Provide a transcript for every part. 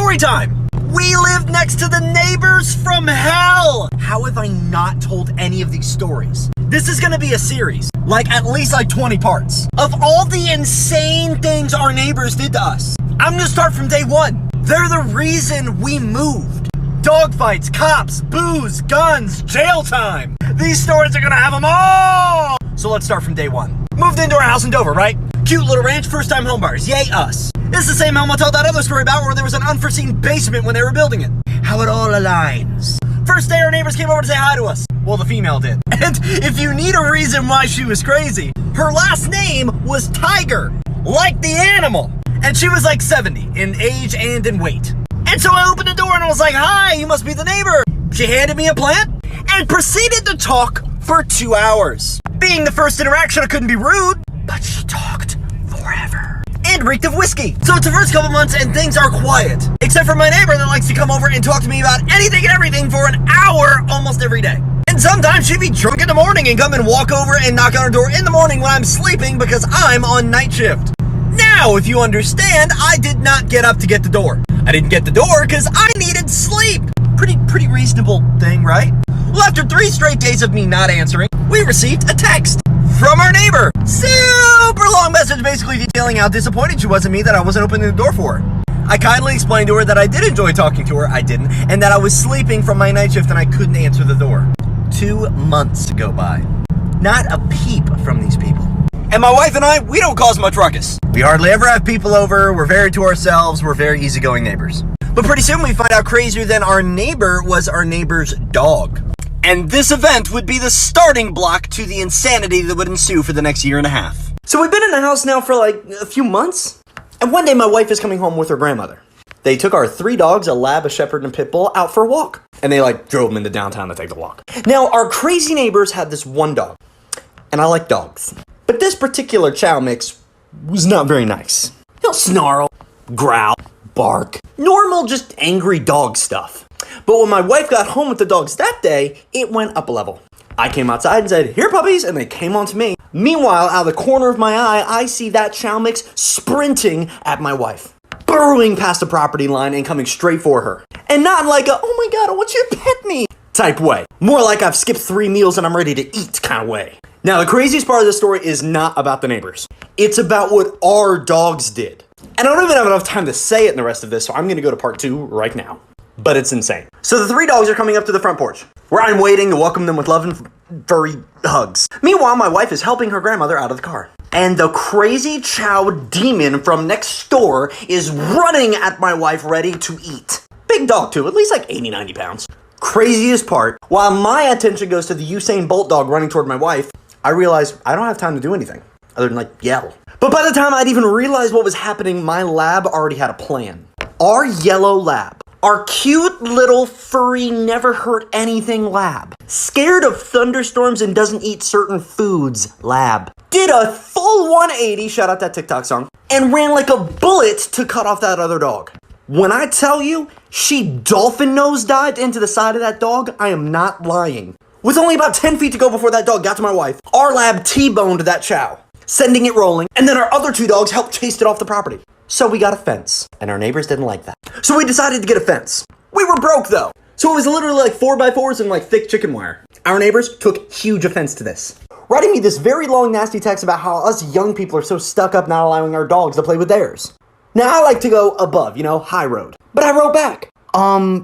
Story time! We lived next to the neighbors from hell! How have I not told any of these stories? This is gonna be a series, at least 20 parts, of all the insane things our neighbors did to us. I'm gonna start from day one. They're the reason we moved. Dogfights, cops, booze, guns, jail time. These stories are gonna have them all! So let's start from day one. Moved into our house in Dover, right? Cute little ranch, first time homebuyers, yay us. This is the same home I told that other story about where there was an unforeseen basement when they were building it. How it all aligns. First day our neighbors came over to say hi to us. Well, the female did. And if you need a reason why she was crazy, her last name was Tiger, like the animal. And she was 70 in age and in weight. And so I opened the door and I was like, hi, you must be the neighbor. She handed me a plant and proceeded to talk for 2 hours. Being the first interaction, I couldn't be rude, but she talked forever. And reeked of whiskey. So it's the first couple months and things are quiet. Except for my neighbor that likes to come over and talk to me about anything and everything for an hour almost every day. And sometimes she'd be drunk in the morning and come and walk over and knock on her door in the morning when I'm sleeping because I'm on night shift. Now, if you understand, I did not get up to get the door. I didn't get the door because I needed sleep. Pretty reasonable thing, right? Well, after 3 straight days of me not answering, we received a text from our neighbor. Super long message basically detailing how disappointed she was in me that I wasn't opening the door for her. I kindly explained to her that I did enjoy talking to her, I didn't, and that I was sleeping from my night shift and I couldn't answer the door. 2 months go by. Not a peep from these people. And my wife and I, we don't cause much ruckus. We hardly ever have people over, we're very to ourselves, we're very easygoing neighbors. But pretty soon we find out crazier than our neighbor was our neighbor's dog. And this event would be the starting block to the insanity that would ensue for the next 1.5 years. So we've been in the house now for a few months. And one day my wife is coming home with her grandmother. They took our 3 dogs, a lab, a shepherd, and a pit bull, out for a walk. And they drove them into downtown to take the walk. Now our crazy neighbors had this one dog. And I like dogs. But this particular chow mix was not very nice. He'll snarl, growl, bark. Normal, just angry dog stuff. But when my wife got home with the dogs that day, it went up a level. I came outside and said, here puppies, and they came on to me. Meanwhile, out of the corner of my eye, I see that chow mix sprinting at my wife. Burrowing past the property line and coming straight for her. And not like a, oh my god, I want you to pet me type way. More like I've skipped 3 meals and I'm ready to eat kind of way. Now, the craziest part of this story is not about the neighbors. It's about what our dogs did. And I don't even have enough time to say it in the rest of this, so I'm going to go to part 2 right now. But it's insane. So the 3 dogs are coming up to the front porch, where I'm waiting to welcome them with love and furry hugs. Meanwhile, my wife is helping her grandmother out of the car. And the crazy chow demon from next door is running at my wife ready to eat. Big dog too, at least 80, 90 pounds. Craziest part, while my attention goes to the Usain Bolt dog running toward my wife, I realize I don't have time to do anything other than yell. But by the time I'd even realized what was happening, my lab already had a plan. Our yellow lab, our cute little furry never hurt anything lab, scared of thunderstorms and doesn't eat certain foods lab, did a full 180, shout out that TikTok song, and ran like a bullet to cut off that other dog. When I tell you she dolphin nose dived into the side of that dog, I am not lying. With only about 10 feet to go before that dog got to my wife, our lab T-boned that chow, sending it rolling, and then our other 2 dogs helped chase it off the property. So we got a fence, and our neighbors didn't like that. So we decided to get a fence. We were broke though, so it was literally 4x4s and thick chicken wire. Our neighbors took huge offense to this, writing me this very long nasty text about how us young people are so stuck up not allowing our dogs to play with theirs. Now I like to go above, high road. But I wrote back,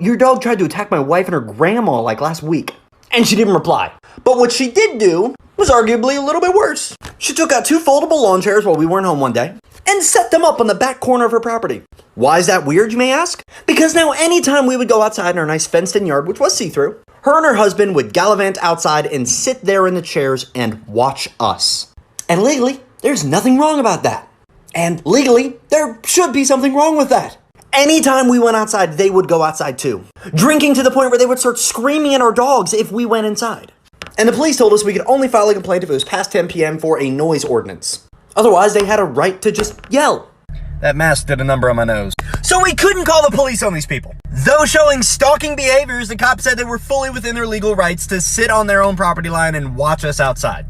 your dog tried to attack my wife and her grandma last week. And she didn't reply. But what she did do was arguably a little bit worse. She took out 2 foldable lawn chairs while we weren't home one day and set them up on the back corner of her property. Why is that weird, you may ask? Because now anytime we would go outside in our nice fenced-in yard, which was see-through, her and her husband would gallivant outside and sit there in the chairs and watch us. And legally, there's nothing wrong about that. And legally, there should be something wrong with that. Anytime we went outside, they would go outside too. Drinking to the point where they would start screaming at our dogs if we went inside. And the police told us we could only file a complaint if it was past 10 p.m. for a noise ordinance. Otherwise, they had a right to just yell. That mask did a number on my nose. So we couldn't call the police on these people. Though showing stalking behaviors, the cops said they were fully within their legal rights to sit on their own property line and watch us outside.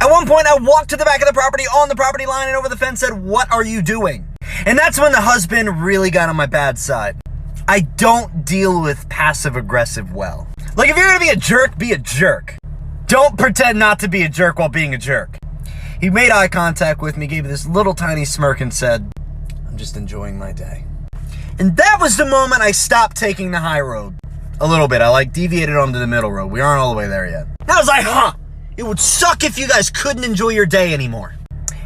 At one point, I walked to the back of the property on the property line and over the fence said, "What are you doing?" And that's when the husband really got on my bad side. I don't deal with passive aggressive well. Like, if you're gonna be a jerk, be a jerk. Don't pretend not to be a jerk while being a jerk. He made eye contact with me, gave me this little tiny smirk and said, I'm just enjoying my day. And that was the moment I stopped taking the high road. A little bit. I like deviated onto the middle road. We aren't all the way there yet. I was like, it would suck if you guys couldn't enjoy your day anymore.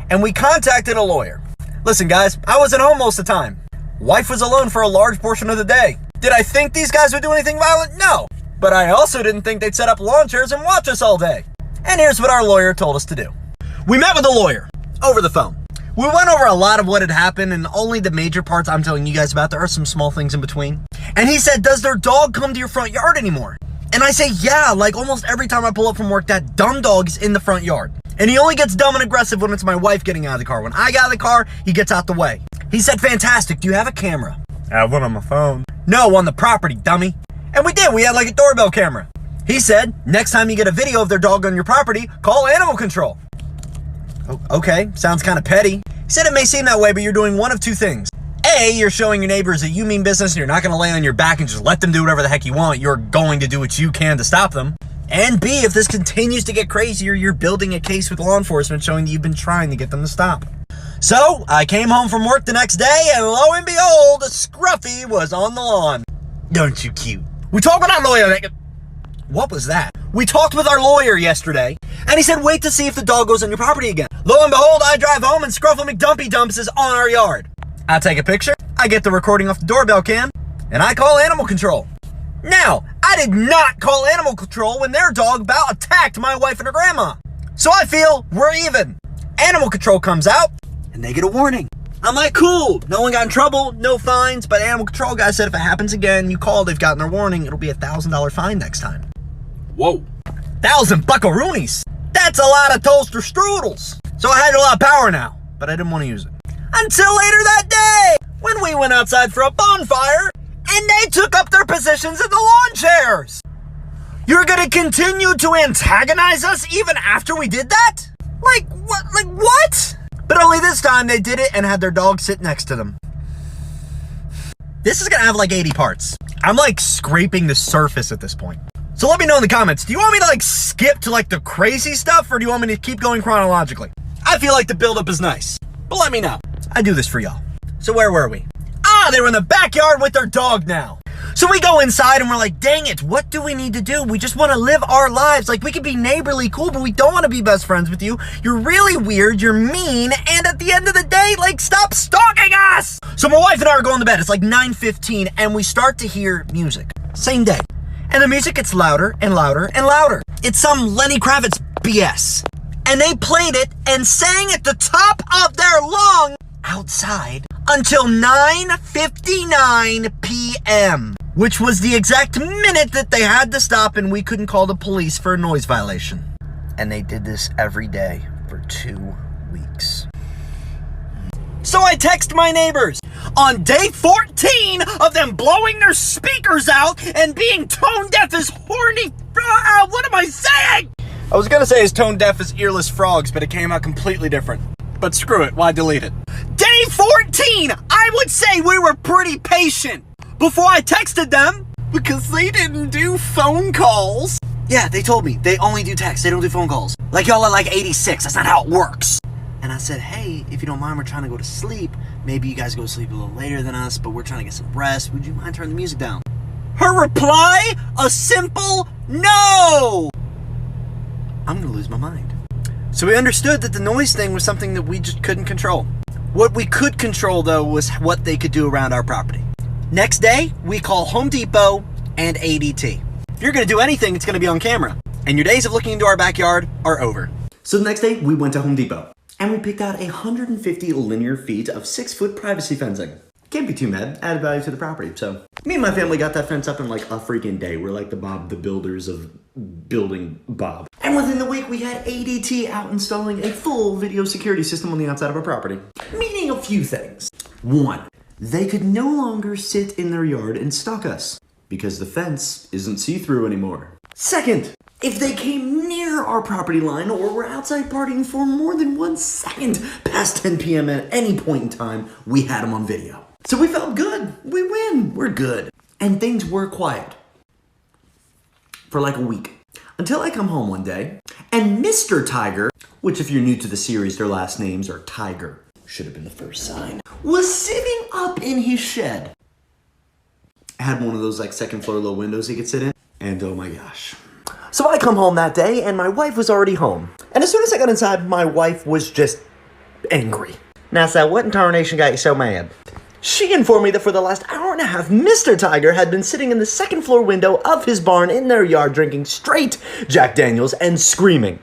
And we contacted a lawyer. Listen, guys, I wasn't home most of the time. Wife was alone for a large portion of the day. Did I think these guys would do anything violent? No. But I also didn't think they'd set up lawn chairs and watch us all day. And here's what our lawyer told us to do. We met with the lawyer over the phone. We went over a lot of what had happened, and only the major parts I'm telling you guys about. There are some small things in between. And he said, does their dog come to your front yard anymore? And I say, yeah, like almost every time I pull up from work, that dumb dog's in the front yard. And he only gets dumb and aggressive when it's my wife getting out of the car. When I get out of the car, he gets out the way. He said, fantastic, do you have a camera? I have one on my phone. No, on the property, dummy. And we did, we had like a doorbell camera. He said, next time you get a video of their dog on your property, call animal control. Okay, sounds kind of petty. He said it may seem that way, but you're doing one of two things. A, you're showing your neighbors that you mean business and you're not going to lay on your back and just let them do whatever the heck you want. You're going to do what you can to stop them. And B, if this continues to get crazier, you're building a case with law enforcement showing that you've been trying to get them to stop. So, I came home from work the next day and lo and behold, Scruffy was on the lawn. Aren't you cute? We talked with our lawyer. What was that? We talked with our lawyer yesterday, and he said, wait to see if the dog goes on your property again. Lo and behold, I drive home and Scruffle McDumpy Dumps is on our yard. I take a picture, I get the recording off the doorbell cam, and I call animal control. Now, I did not call animal control when their dog about attacked my wife and her grandma. So I feel we're even. Animal control comes out, and they get a warning. I'm like, cool, no one got in trouble, no fines, but animal control guy said if it happens again, you call, they've gotten their warning, it'll be a $1,000 fine next time. Whoa. 1,000 buckaroonies. That's a lot of toaster strudels. So I had a lot of power now, but I didn't want to use it. Until later that day, when we went outside for a bonfire, and they took up their positions in the lawn chairs. You're gonna continue to antagonize us even after we did that? Like what? But only this time they did it and had their dog sit next to them. This is gonna have like 80 parts. I'm like scraping the surface at this point. So let me know in the comments, do you want me to like skip to like the crazy stuff or do you want me to keep going chronologically? I feel like the buildup is nice, but let me know. I do this for y'all. So where were we? They were in the backyard with their dog now. So we go inside and we're like, dang it, what do we need to do? We just want to live our lives. Like, we could be neighborly cool, but we don't want to be best friends with you. You're really weird, you're mean, and at the end of the day, like, stop stalking us! So my wife and I are going to bed. It's like 9:15, and we start to hear music. Same day. And the music gets louder and louder and louder. It's some Lenny Kravitz BS. And they played it and sang at the top of their lungs outside until 9:59 p.m., which was the exact minute that they had to stop and we couldn't call the police for a noise violation. And they did this every day for 2 weeks. So I text my neighbors. On day 14 of them blowing their speakers out and being tone deaf as horny... what am I saying? I was gonna say as tone deaf as earless frogs, but it came out completely different. But screw it, why delete it? Day 14, I would say we were pretty patient before I texted them because they didn't do phone calls. Yeah, they told me they only do text, they don't do phone calls. Like y'all are like 86, that's not how it works. And I said, hey, if you don't mind, we're trying to go to sleep. Maybe you guys go to sleep a little later than us, but we're trying to get some rest. Would you mind turning the music down? Her reply, a simple no. I'm gonna lose my mind. So we understood that the noise thing was something that we just couldn't control. What we could control, though, was what they could do around our property. Next day, we call Home Depot and ADT. If you're going to do anything, it's going to be on camera. And your days of looking into our backyard are over. So the next day, we went to Home Depot. And we picked out 150 linear feet of 6-foot privacy fencing. Can't be too mad, added value to the property. So me and my family got that fence up in like a freaking day. We're like the builders of building Bob. And within the week, we had ADT out installing a full video security system on the outside of our property. Meaning a few things. 1, they could no longer sit in their yard and stalk us because the fence isn't see-through anymore. 2nd, if they came near our property line or were outside partying for more than 1 second past 10 p.m. at any point in time, we had them on video. So we felt good. We win. We're good. And things were quiet for like a week. Until I come home one day, and Mr. Tiger, which if you're new to the series, their last names are Tiger, should have been the first sign, was sitting up in his shed. I had one of those like second floor low windows he could sit in, and oh my gosh. So I come home that day, and my wife was already home. And as soon as I got inside, my wife was just angry. Now, so what in tarnation got you so mad? She informed me that for the last hour and a half, Mr. Tiger had been sitting in the second floor window of his barn in their yard drinking straight Jack Daniels and screaming.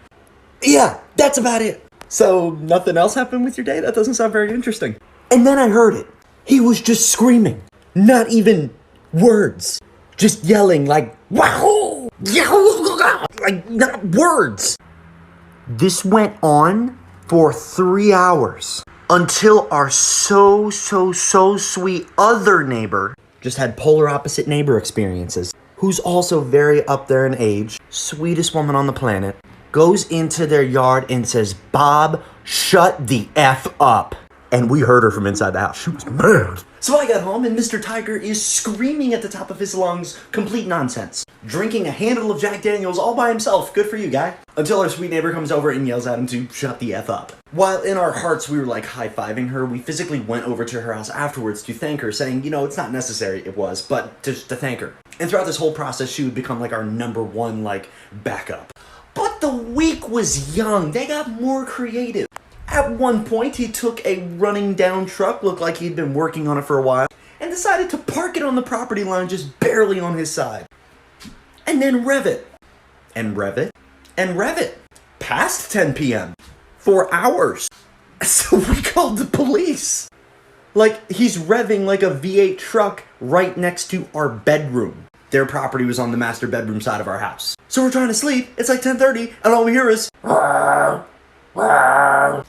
Yeah, that's about it. So nothing else happened with your day? That doesn't sound very interesting. And then I heard it. He was just screaming. Not even words. Just yelling like, wow, like not words. This went on for 3 hours. Until our so sweet other neighbor just had polar opposite neighbor experiences, who's also very up there in age, sweetest woman on the planet, goes into their yard and says, Bob, shut the F up. And we heard her from inside the house. She was mad. So I got home and Mr. Tiger is screaming at the top of his lungs, complete nonsense. Drinking a handle of Jack Daniels all by himself. Good for you, guy. Until our sweet neighbor comes over and yells at him to shut the F up. While in our hearts we were like high-fiving her, we physically went over to her house afterwards to thank her, saying, you know, it's not necessary, it was, but just to thank her. And throughout this whole process, she would become like our #1, like, backup. But the week was young. They got more creative. At one point, he took a running down truck, looked like he'd been working on it for a while, and decided to park it on the property line just barely on his side. And then rev it. And rev it. And rev it. Past 10 p.m. For hours. So we called the police. Like, he's revving like a V8 truck right next to our bedroom. Their property was on the master bedroom side of our house. So we're trying to sleep, it's like 10:30, and all we hear is...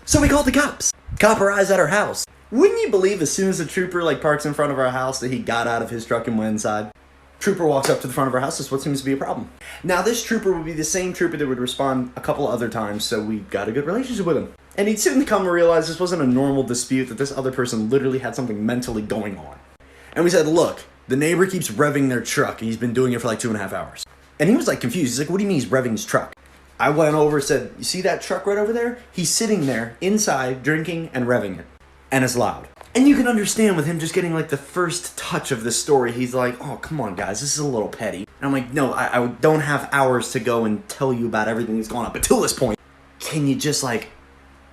So we called the cops. Cop arrives at our house. Wouldn't you believe as soon as the trooper like parks in front of our house that he got out of his truck and went inside? Trooper walks up to the front of our house. That's what seems to be a problem. Now this trooper would be the same trooper that would respond a couple other times, so we got a good relationship with him. And he'd soon come to realize this wasn't a normal dispute, that this other person literally had something mentally going on. And we said, look, the neighbor keeps revving their truck. He's been doing it for like 2.5 hours. And he was like confused. He's like, what do you mean he's revving his truck? I went over and said, you see that truck right over there? He's sitting there inside drinking and revving it. And it's loud. And you can understand with him just getting like the first touch of this story, he's like, oh, come on guys, this is a little petty. And I'm like, no, I don't have hours to go and tell you about everything that's gone up until this point. Can you just like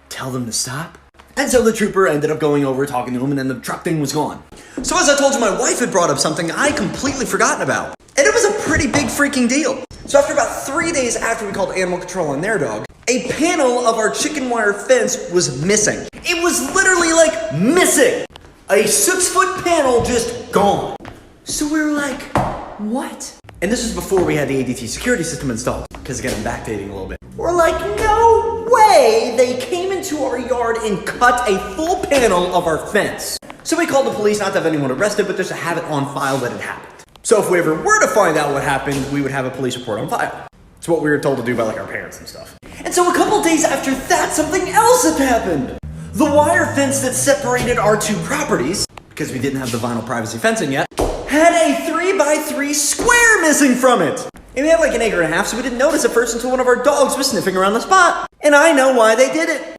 tell them to stop? And so the trooper ended up going over, talking to him, and then the truck thing was gone. So as I told you, my wife had brought up something I completely forgotten about. And it was a pretty big freaking deal. So after about 3 days after we called animal control on their dog, a panel of our chicken wire fence was missing. It was literally like missing. A 6-foot panel just gone. So we were like, what? And this was before we had the ADT security system installed, because again, I'm backdating a little bit. We're like, no way they came into our yard and cut a full panel of our fence. So we called the police, not to have anyone arrested, but just to have it on file that it happened. So if we ever were to find out what happened, we would have a police report on file. It's what we were told to do by like our parents and stuff. And so a couple days after that, something else had happened. The wire fence that separated our two properties, because we didn't have the vinyl privacy fencing yet, had a 3x3 square missing from it. And we had like 1.5 acres, so we didn't notice at first until one of our dogs was sniffing around the spot. And I know why they did it.